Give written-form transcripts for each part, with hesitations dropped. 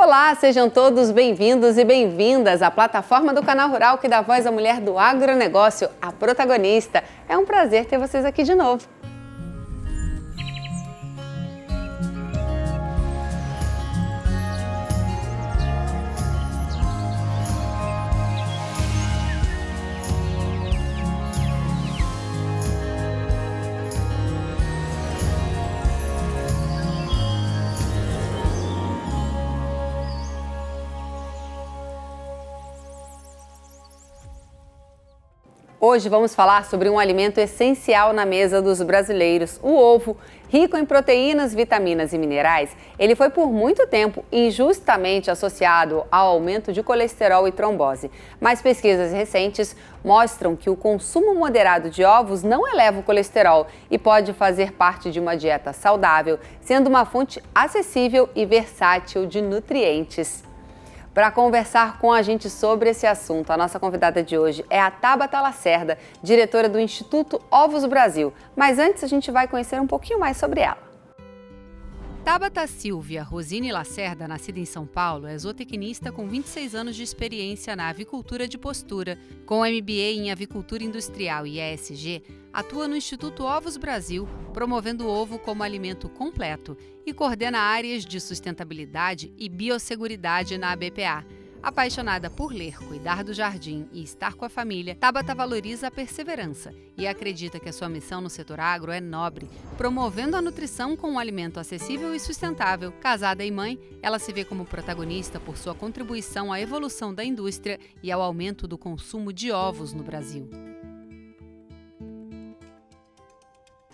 Olá, sejam todos bem-vindos e bem-vindas à plataforma do Canal Rural que dá voz à mulher do agronegócio, a protagonista. É um prazer ter vocês aqui de novo. Hoje vamos falar sobre um alimento essencial na mesa dos brasileiros, o ovo. Rico em proteínas, vitaminas e minerais, ele foi por muito tempo injustamente associado ao aumento de colesterol e trombose. Mas pesquisas recentes mostram que o consumo moderado de ovos não eleva o colesterol e pode fazer parte de uma dieta saudável, sendo uma fonte acessível e versátil de nutrientes. Para conversar com a gente sobre esse assunto, a nossa convidada de hoje é a Tabata Lacerda, diretora do Instituto Ovos Brasil. Mas antes a gente vai conhecer um pouquinho mais sobre ela. Tabata Silvia Rosine Lacerda, nascida em São Paulo, é zootecnista com 26 anos de experiência na avicultura de postura. Com MBA em Avicultura Industrial e ESG, atua no Instituto Ovos Brasil, promovendo o ovo como alimento completo e coordena áreas de sustentabilidade e biosseguridade na ABPA. Apaixonada por ler, cuidar do jardim e estar com a família, Tabata valoriza a perseverança e acredita que a sua missão no setor agro é nobre, promovendo a nutrição com um alimento acessível e sustentável. Casada e mãe, ela se vê como protagonista por sua contribuição à evolução da indústria e ao aumento do consumo de ovos no Brasil.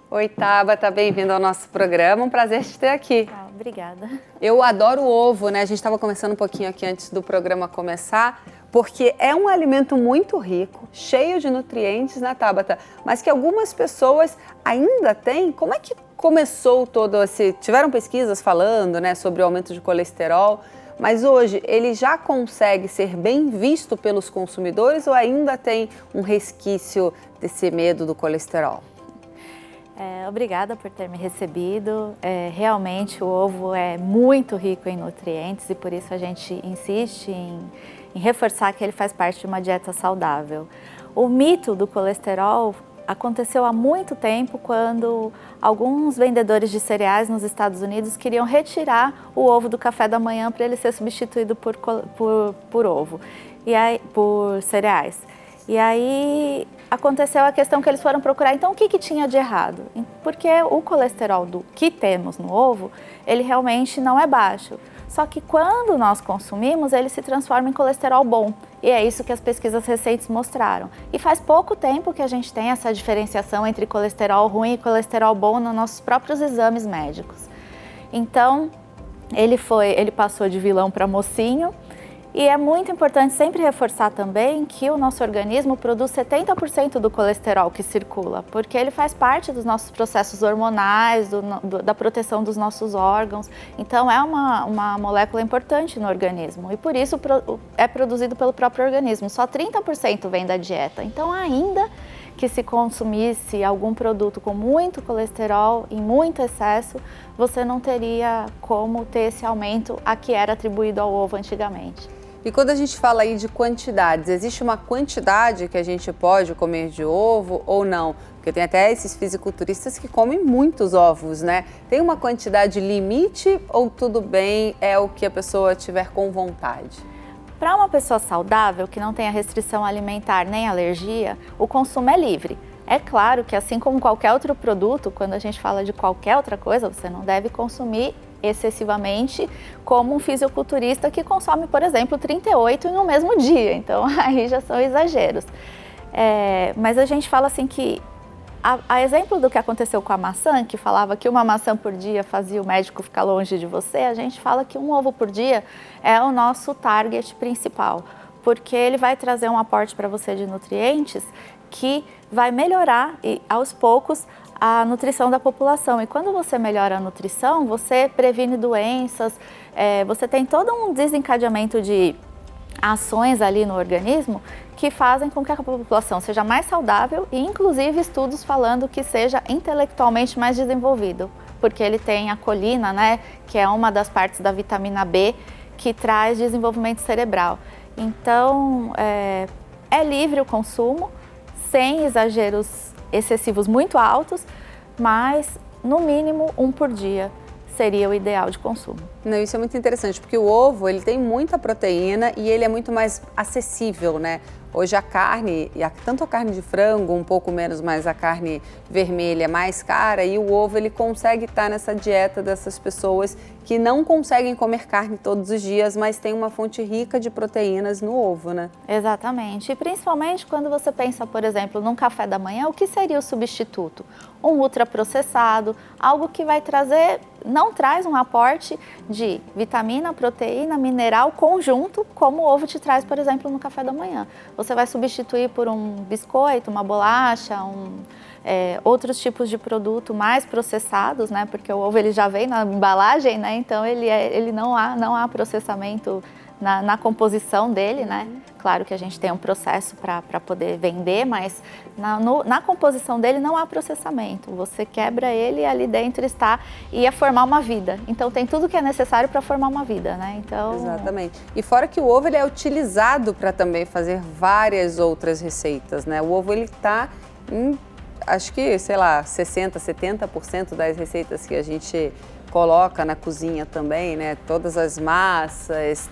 Oi, Tabata, bem-vinda ao nosso programa, um prazer te ter aqui. Obrigada. Eu adoro o ovo, né? A gente estava conversando um pouquinho aqui antes do programa começar, porque é um alimento muito rico, cheio de nutrientes, né, Tabata? Mas que algumas pessoas ainda têm. Como é que começou todo esse... Tiveram pesquisas falando, né, sobre o aumento de colesterol, mas hoje ele já consegue ser bem visto pelos consumidores ou ainda tem um resquício desse medo do colesterol? Obrigada por ter me recebido. Realmente o ovo é muito rico em nutrientes e por isso a gente insiste em reforçar que ele faz parte de uma dieta saudável. O mito do colesterol aconteceu há muito tempo quando alguns vendedores de cereais nos Estados Unidos queriam retirar o ovo do café da manhã para ele ser substituído por ovo, por cereais. E aí aconteceu a questão que eles foram procurar, então o que tinha de errado? Porque o colesterol que temos no ovo, ele realmente não é baixo. Só que quando nós consumimos, ele se transforma em colesterol bom. E é isso que as pesquisas recentes mostraram. E faz pouco tempo que a gente tem essa diferenciação entre colesterol ruim e colesterol bom nos nossos próprios exames médicos. Então, ele passou de vilão para mocinho. E é muito importante sempre reforçar também que o nosso organismo produz 70% do colesterol que circula, porque ele faz parte dos nossos processos hormonais, da proteção dos nossos órgãos. Então é uma molécula importante no organismo e por isso é produzido pelo próprio organismo. Só 30% vem da dieta. Então ainda que se consumisse algum produto com muito colesterol em muito excesso, você não teria como ter esse aumento a que era atribuído ao ovo antigamente. E quando a gente fala aí de quantidades, existe uma quantidade que a gente pode comer de ovo ou não? Porque tem até esses fisiculturistas que comem muitos ovos, né? Tem uma quantidade limite ou tudo bem, é o que a pessoa tiver com vontade? Para uma pessoa saudável, que não tenha restrição alimentar nem alergia, o consumo é livre. É claro que assim como qualquer outro produto, quando a gente fala de qualquer outra coisa, você não deve consumir excessivamente como um fisiculturista que consome, por exemplo, 38 em um mesmo dia. Então, aí já são exageros. Mas a gente fala assim que, a exemplo do que aconteceu com a maçã, que falava que uma maçã por dia fazia o médico ficar longe de você, a gente fala que um ovo por dia é o nosso target principal, porque ele vai trazer um aporte para você de nutrientes que vai melhorar, aos poucos, a nutrição da população. E quando você melhora a nutrição, você previne doenças, você tem todo um desencadeamento de ações ali no organismo que fazem com que a população seja mais saudável e inclusive estudos falando que seja intelectualmente mais desenvolvido, porque ele tem a colina, né, que é uma das partes da vitamina B que traz desenvolvimento cerebral. Então, é livre o consumo, sem exageros excessivos muito altos, mas no mínimo 1 por dia seria o ideal de consumo. Não, isso é muito interessante, porque o ovo ele tem muita proteína e ele é muito mais acessível, né? Hoje a carne, tanto a carne de frango, um pouco menos, mas a carne vermelha é mais cara, e o ovo ele consegue estar nessa dieta dessas pessoas que não conseguem comer carne todos os dias, mas tem uma fonte rica de proteínas no ovo, né? Exatamente, e principalmente quando você pensa, por exemplo, num café da manhã, o que seria o substituto? Um ultraprocessado, algo que vai trazer, não traz um aporte de vitamina, proteína, mineral conjunto, como o ovo te traz, por exemplo, no café da manhã. Você vai substituir por um biscoito, uma bolacha, outros tipos de produto mais processados, né? Porque o ovo ele já vem na embalagem, né? Então ele não há processamento na composição dele, né? Claro que a gente tem um processo para poder vender, mas na composição dele não há processamento. Você quebra ele e ali dentro ia formar uma vida. Então tem tudo que é necessário para formar uma vida, né? Então... Exatamente. E fora que o ovo ele é utilizado para também fazer várias outras receitas, né? O ovo ele está em, acho que, sei lá, 60%, 70% das receitas que a gente coloca na cozinha também, né? Todas as massas,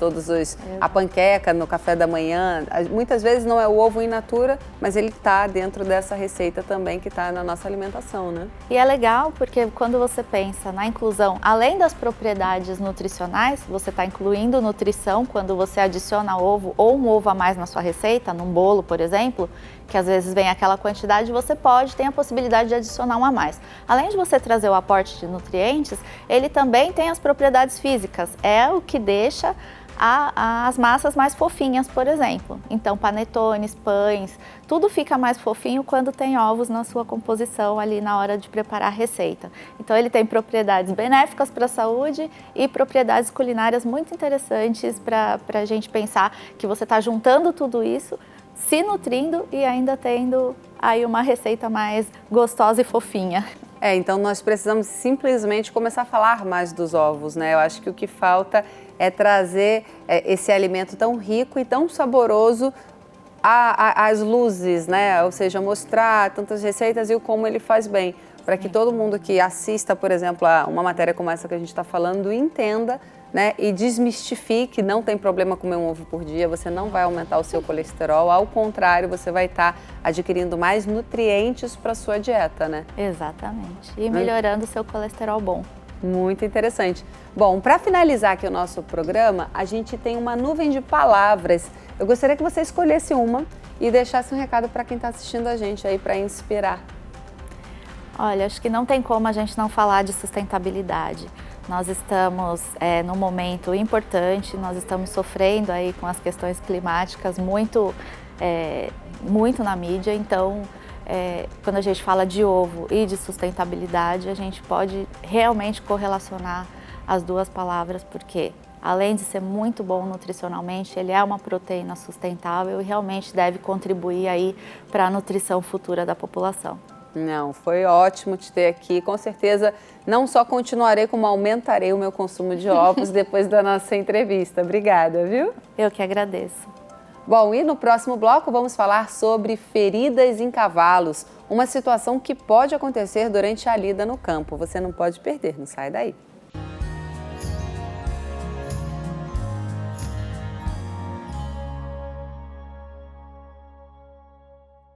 a panqueca no café da manhã. Muitas vezes não é o ovo in natura, mas ele está dentro dessa receita também que está na nossa alimentação, né? E é legal porque quando você pensa na inclusão, além das propriedades nutricionais, você está incluindo nutrição quando você adiciona ovo ou um ovo a mais na sua receita, num bolo, por exemplo, que às vezes vem aquela quantidade, você tem a possibilidade de adicionar um a mais. Além de você trazer o aporte de nutrientes, ele também tem as propriedades físicas, é o que deixa as massas mais fofinhas, por exemplo. Então, panetones, pães, tudo fica mais fofinho quando tem ovos na sua composição ali na hora de preparar a receita. Então, ele tem propriedades benéficas para a saúde e propriedades culinárias muito interessantes para a gente pensar que você está juntando tudo isso, se nutrindo e ainda tendo aí uma receita mais gostosa e fofinha. Então nós precisamos simplesmente começar a falar mais dos ovos, né? Eu acho que o que falta é trazer esse alimento tão rico e tão saboroso às luzes, né? Ou seja, mostrar tantas receitas e o como ele faz bem, para que todo mundo que assista, por exemplo, a uma matéria como essa que a gente está falando, entenda, né, e desmistifique, não tem problema comer um ovo por dia, você não vai aumentar o seu colesterol, ao contrário, você vai estar adquirindo mais nutrientes para a sua dieta, né? Exatamente, e melhorando o seu colesterol bom. Muito interessante. Bom, para finalizar aqui o nosso programa, a gente tem uma nuvem de palavras. Eu gostaria que você escolhesse uma e deixasse um recado para quem está assistindo a gente aí, para inspirar. Olha, acho que não tem como a gente não falar de sustentabilidade. Nós estamos num momento importante, nós estamos sofrendo aí com as questões climáticas muito na mídia, então quando a gente fala de ovo e de sustentabilidade, a gente pode realmente correlacionar as duas palavras, porque além de ser muito bom nutricionalmente, ele é uma proteína sustentável e realmente deve contribuir aí para a nutrição futura da população. Não, foi ótimo te ter aqui. Com certeza, não só continuarei, como aumentarei o meu consumo de ovos depois da nossa entrevista. Obrigada, viu? Eu que agradeço. Bom, e no próximo bloco vamos falar sobre feridas em cavalos, uma situação que pode acontecer durante a lida no campo. Você não pode perder, não sai daí.